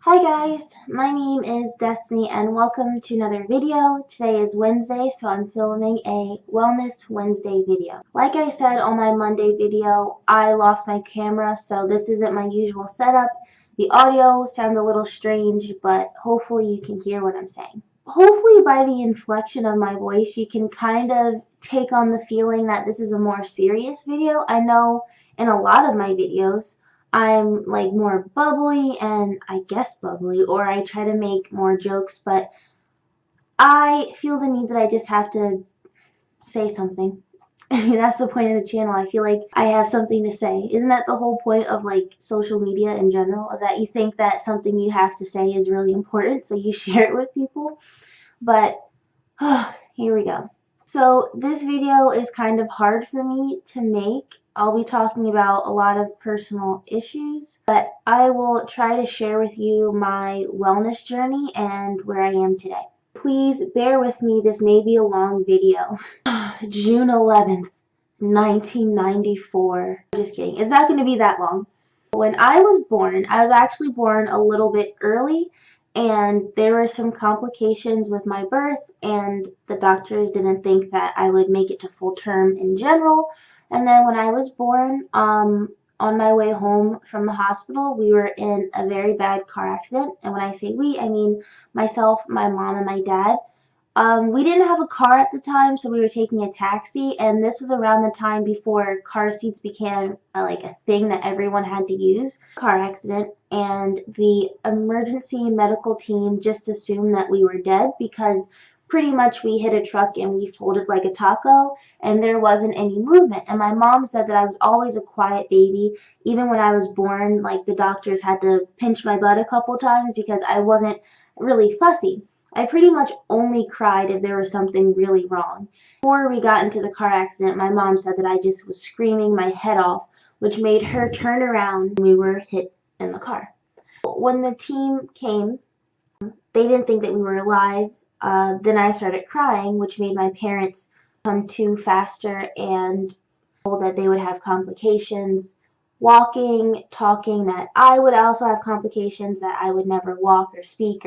Hi guys, my name is Destiny and welcome to another video. Today is Wednesday, so I'm filming a Wellness Wednesday video. Like I said on my Monday video, I lost my camera, so this isn't my usual setup. The audio sounds a little strange, but hopefully you can hear what I'm saying. Hopefully by the inflection of my voice, you can kind of take on the feeling that this is a more serious video. I know in a lot of my videos, I'm like more bubbly and I guess bubbly, or I try to make more jokes, but I feel the need that I just have to say something. I mean, that's the point of the channel. I feel like I have something to say. Isn't that the whole point of like social media in general? Is that you think that something you have to say is really important, so you share it with people? But here we go. So this video is kind of hard for me to make. I'll be talking about a lot of personal issues, but I will try to share with you my wellness journey and where I am today. Please bear with me, this may be a long video. June 11th, 1994. I'm just kidding, it's not going to be that long. When I was actually born a little bit early, and there were some complications with my birth, and the doctors didn't think that I would make it to full term in general. And then when I was born, on my way home from the hospital, we were in a very bad car accident. And when I say we, I mean myself, my mom, and my dad. We didn't have a car at the time, so we were taking a taxi, and this was around the time before car seats became like a thing that everyone had to use. Car accident, and the emergency medical team just assumed that we were dead because pretty much we hit a truck and we folded like a taco, and there wasn't any movement. And my mom said that I was always a quiet baby. Even when I was born, like the doctors had to pinch my butt a couple times because I wasn't really fussy. I pretty much only cried if there was something really wrong. Before we got into the car accident, my mom said that I just was screaming my head off, which made her turn around when we were hit in the car. When the team came, they didn't think that we were alive. Then I started crying, which made my parents come to faster and told that they would have complications walking, talking, that I would also have complications, that I would never walk or speak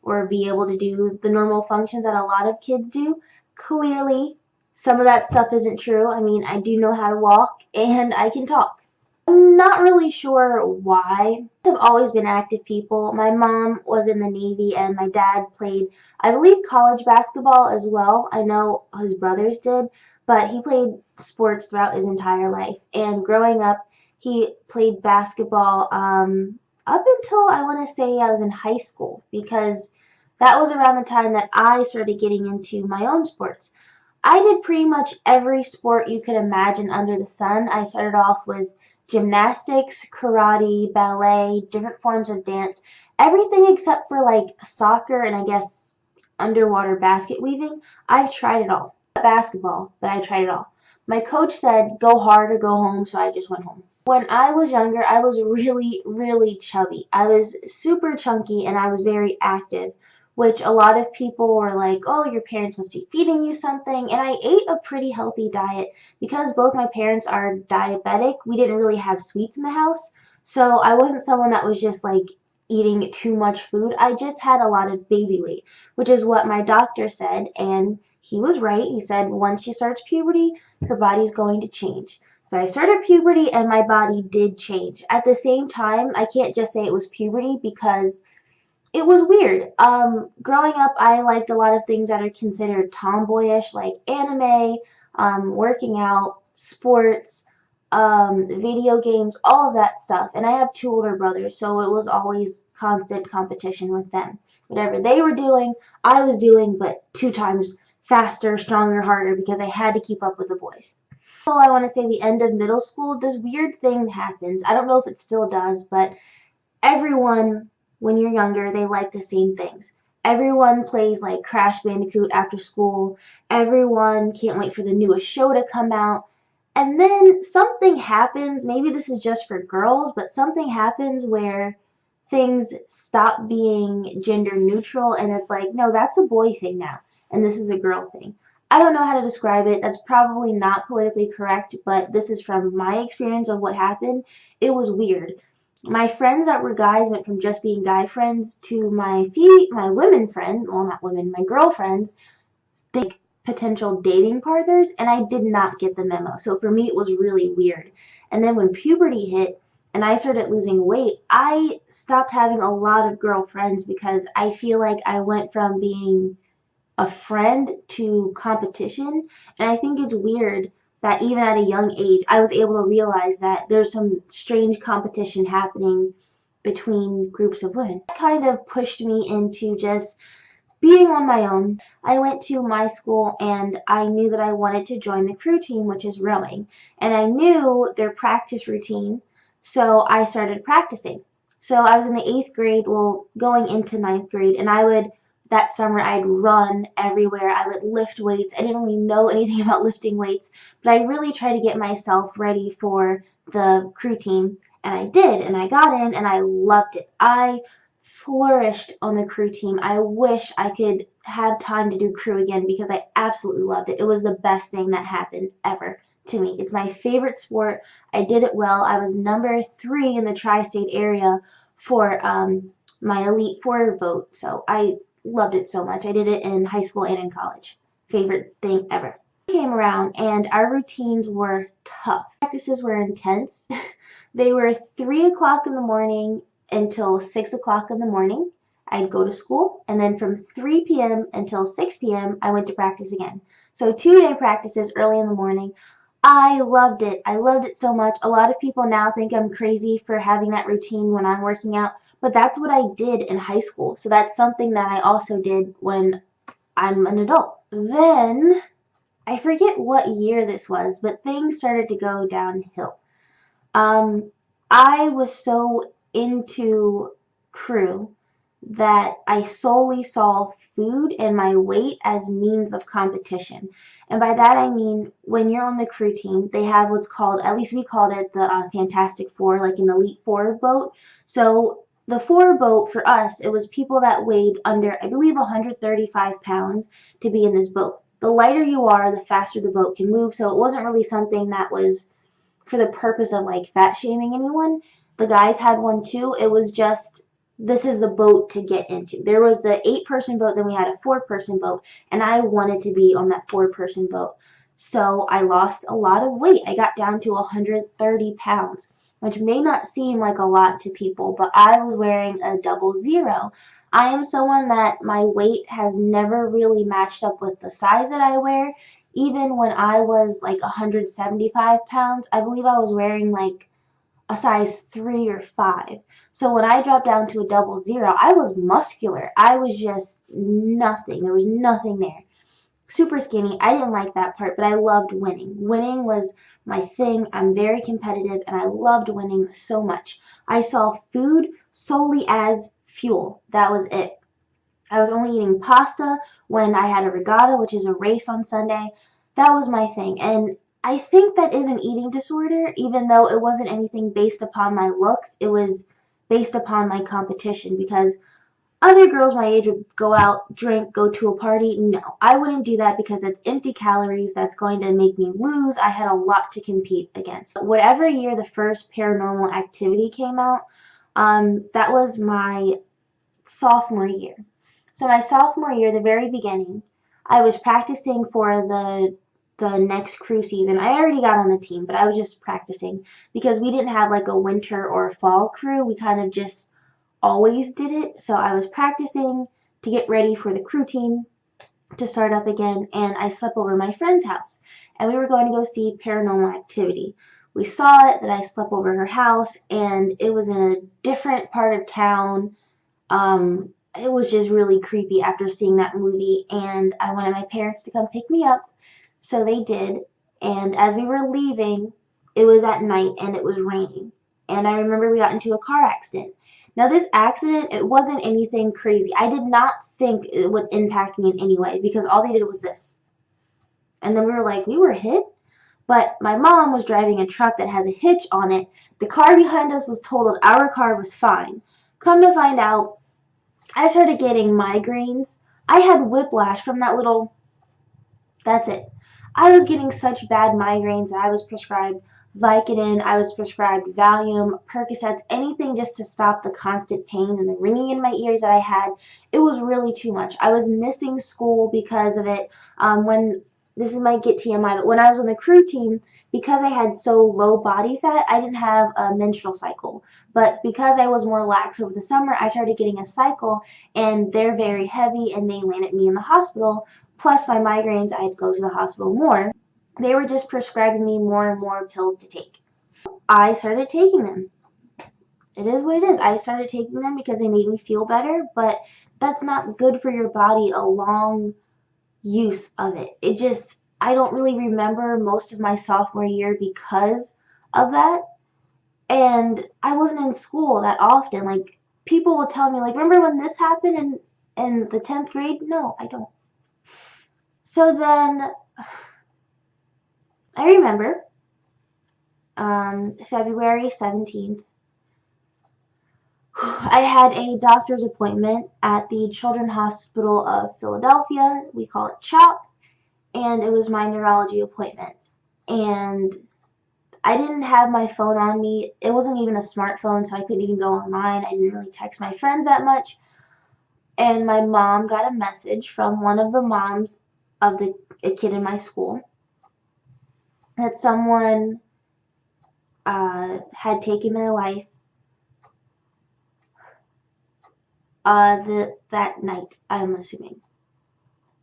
or be able to do the normal functions that a lot of kids do. Clearly, some of that stuff isn't true. I mean, I do know how to walk and I can talk. I'm not really sure why. I've always been active people. My mom was in the Navy and my dad played, I believe, college basketball as well. I know his brothers did, but he played sports throughout his entire life. And growing up, he played basketball up until I want to say I was in high school, because that was around the time that I started getting into my own sports. I did pretty much every sport you could imagine under the sun. I started off with gymnastics, karate, ballet, different forms of dance, everything except for like soccer and I guess underwater basket weaving. I've tried it all. Basketball, but I tried it all. My coach said go hard or go home, so I just went home. When I was younger, I was really, really chubby. I was super chunky and I was very active, which a lot of people were like, oh, your parents must be feeding you something. And I ate a pretty healthy diet. Because both my parents are diabetic, we didn't really have sweets in the house. So I wasn't someone that was just like eating too much food. I just had a lot of baby weight, which is what my doctor said. And he was right. He said once she starts puberty, her body's going to change. So I started puberty and my body did change. At the same time, I can't just say it was puberty because it was weird. Growing up, I liked a lot of things that are considered tomboyish, like anime, working out, sports, video games, all of that stuff. And I have two older brothers, so it was always constant competition with them. Whatever they were doing, I was doing, but 2 times faster, stronger, harder, because I had to keep up with the boys. So I want to say the end of middle school, this weird thing happens. I don't know if it still does, but everyone, when you're younger, they like the same things. Everyone plays like Crash Bandicoot after school. Everyone can't wait for the newest show to come out. And then something happens, maybe this is just for girls, but something happens where things stop being gender neutral and it's like, no, that's a boy thing now, and this is a girl thing. I don't know how to describe it. That's probably not politically correct, but this is from my experience of what happened. It was weird. My friends that were guys went from just being guy friends to my women friend, well, not women, my girlfriends, think potential dating partners, and I did not get the memo. So for me, it was really weird. And then when puberty hit and I started losing weight, I stopped having a lot of girlfriends because I feel like I went from being a friend to competition. And I think it's weird that even at a young age, I was able to realize that there's some strange competition happening between groups of women. That kind of pushed me into just being on my own. I went to my school and I knew that I wanted to join the crew team, which is rowing. And I knew their practice routine, so I started practicing. So I was in the 8th grade, well, going into 9th grade, and that summer, I'd run everywhere. I would lift weights. I didn't really know anything about lifting weights, but I really tried to get myself ready for the crew team. And I did, and I got in, and I loved it. I flourished on the crew team. I wish I could have time to do crew again because I absolutely loved it. It was the best thing that happened ever to me. It's my favorite sport. I did it well. I was number 3 in the tri-state area for my Elite Four vote, so I loved it so much. I did it in high school and in college. Favorite thing ever. Came around and our routines were tough. Practices were intense. They were 3 o'clock in the morning until 6 o'clock in the morning. I'd go to school, and then from 3 p.m. until 6 p.m. I went to practice again. So 2-day practices early in the morning. I loved it. I loved it so much. A lot of people now think I'm crazy for having that routine when I'm working out, but that's what I did in high school. So that's something that I also did when I'm an adult. Then, I forget what year this was, but things started to go downhill. I was so into crew that I solely saw food and my weight as means of competition. And by that I mean when you're on the crew team, they have what's called, at least we called it the Fantastic Four, like an Elite Four boat. So the four boat for us, it was people that weighed under, I believe, 135 pounds to be in this boat. The lighter you are, the faster the boat can move. So it wasn't really something that was for the purpose of like fat shaming anyone. The guys had one too. It was just, this is the boat to get into. There was the 8-person boat, then we had a 4-person boat, and I wanted to be on that 4-person boat. So I lost a lot of weight. I got down to 130 pounds, which may not seem like a lot to people, but I was wearing a 00. I am someone that my weight has never really matched up with the size that I wear. Even when I was like 175 pounds, I believe I was wearing like a size 3 or 5. So when I dropped down to a 00, I was muscular. I was just nothing. There was nothing there. Super skinny. I didn't like that part, but I loved winning. Winning was my thing. I'm very competitive, and I loved winning so much. I saw food solely as fuel. That was it. I was only eating pasta when I had a regatta, which is a race on Sunday. That was my thing. And I think that is an eating disorder, even though it wasn't anything based upon my looks. It was based upon my competition because other girls my age would go out, drink, go to a party. No, I wouldn't do that because that's empty calories. That's going to make me lose. I had a lot to compete against. Whatever year the first Paranormal Activity came out, that was my sophomore year. So my sophomore year, the very beginning, I was practicing for the next crew season. I already got on the team, but I was just practicing because we didn't have like a winter or a fall crew. We kind of just always did it. So I was practicing to get ready for the crew team to start up again, and I slept over at my friend's house, and we were going to go see Paranormal Activity. We saw it, that I slept over her house, and it was in a different part of town. It was just really creepy after seeing that movie, and I wanted my parents to come pick me up, so they did. And as we were leaving, it was at night and it was raining, and I remember we got into a car accident. Now this accident, it wasn't anything crazy. I did not think it would impact me in any way because all they did was this. And then we were like, we were hit? But my mom was driving a truck that has a hitch on it. The car behind us was totaled. Our car was fine. Come to find out, I started getting migraines. I had whiplash from that little, that's it. I was getting such bad migraines that I was prescribed Vicodin, I was prescribed Valium, Percocets, anything just to stop the constant pain and the ringing in my ears that I had. It was really too much. I was missing school because of it. When this might get TMI, but when I was on the crew team, because I had so low body fat, I didn't have a menstrual cycle. But because I was more lax over the summer, I started getting a cycle, and they're very heavy, and they landed me in the hospital. Plus my migraines, I'd go to the hospital more. They were just prescribing me more and more pills to take. I started taking them. It is what it is. I started taking them because they made me feel better, but that's not good for your body, a long use of it. It just, I don't really remember most of my sophomore year because of that. And I wasn't in school that often. Like, people will tell me, like, remember when this happened in the 10th grade? No, I don't. So then I remember February 17th, I had a doctor's appointment at the Children's Hospital of Philadelphia. We call it CHOP, and it was my neurology appointment. And I didn't have my phone on me. It wasn't even a smartphone, so I couldn't even go online. I didn't really text my friends that much. And my mom got a message from one of the moms of a kid in my school that someone had taken their life that night, I'm assuming.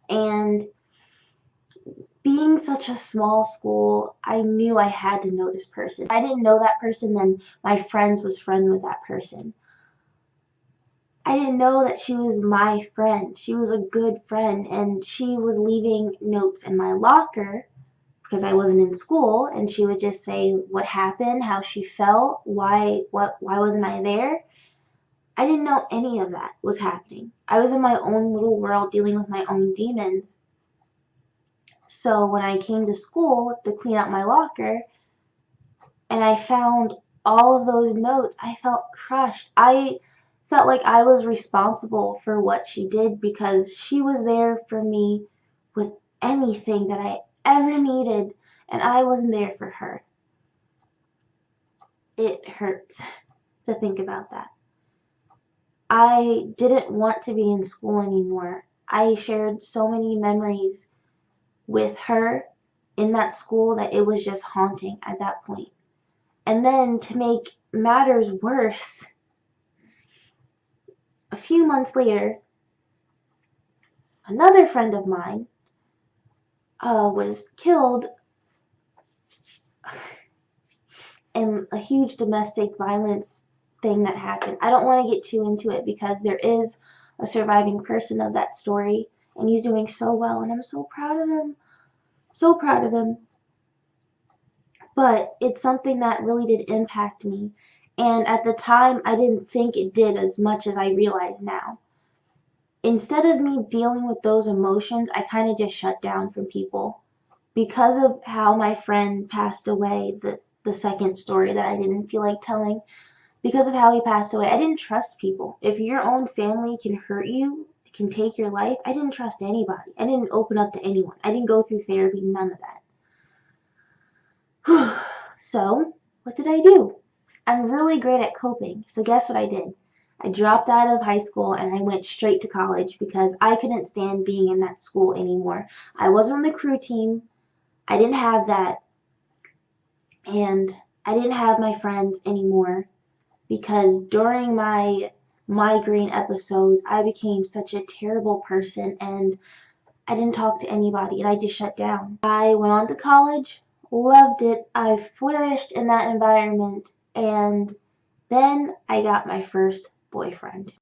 And being such a small school, I knew I had to know this person. If I didn't know that person, then my friends was friends with that person. I didn't know that she was my friend. She was a good friend, and she was leaving notes in my locker because I wasn't in school, and she would just say what happened, how she felt, why wasn't I there? I didn't know any of that was happening. I was in my own little world dealing with my own demons. So when I came to school to clean out my locker and I found all of those notes, I felt crushed. I felt like I was responsible for what she did because she was there for me with anything that I ever needed, and I wasn't there for her. It hurts to think about that. I didn't want to be in school anymore. I shared so many memories with her in that school that it was just haunting at that point. And then to make matters worse, a few months later, another friend of mine was killed in a huge domestic violence thing that happened. I don't want to get too into it because there is a surviving person of that story, and he's doing so well, and I'm so proud of him. So proud of him. But it's something that really did impact me. And at the time, I didn't think it did as much as I realize now. Instead of me dealing with those emotions, I kind of just shut down from people. Because of how my friend passed away, the second story that I didn't feel like telling, because of how he passed away, I didn't trust people. If your own family can hurt you, can take your life, I didn't trust anybody. I didn't open up to anyone. I didn't go through therapy, none of that. So, what did I do? I'm really great at coping, so guess what I did? I dropped out of high school and I went straight to college because I couldn't stand being in that school anymore. I wasn't on the crew team. I didn't have that. And I didn't have my friends anymore because during my migraine episodes, I became such a terrible person and I didn't talk to anybody and I just shut down. I went on to college, loved it. I flourished in that environment, and then I got my first boyfriend.